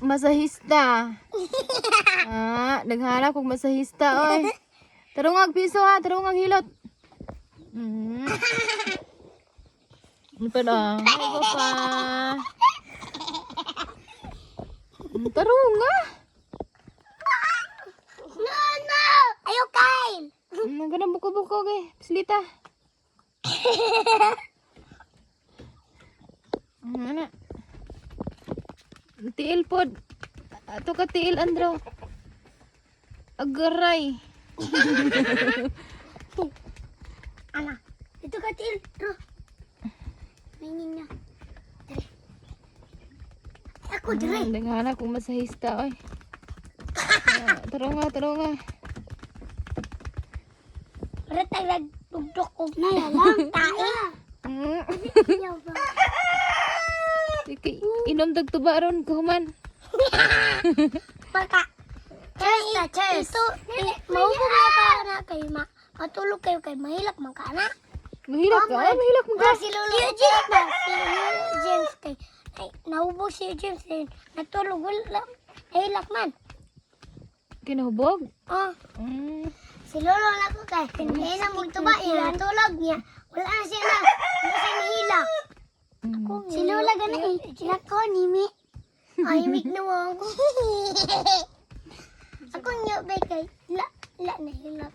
masahista. Naghanap kong masahista, oy. Tarungag piso ha, tarungag hilot. Ano pa na? Ano pa? Tarunga. No! Ayaw kain! Ganang buko-buko, okay. Silita. Ano? Tiil pod. Ato ka tiil, Andro. Agaray. Ana, ito ka til, bro. Mainin niya. Dali. Ako, dali. Naghanap kong masahista, oy. Tarunga. Para talag tugdok ko na lang. Tae. Ayaw ba? Inom dagtuba ron, kuman. Baka. Cheers. Ito, maupo mo ka na kay matulog kayo kay mahilak man ka na. Mahilak ka? Mahilak mo ka? Si James ba? Si James kay naubog si James eh. Natulog wala. Mahilak man. Kinahubog? Oh. Si Lolo na ko kay. Kaya na magtuba niya. Natulog niya. Wala na siya na. Wala siya nahila. Si Lola gana eh. Nako, Nimi. Ay, mik na mo ako. Ako niyo, bay kay. La na hilak.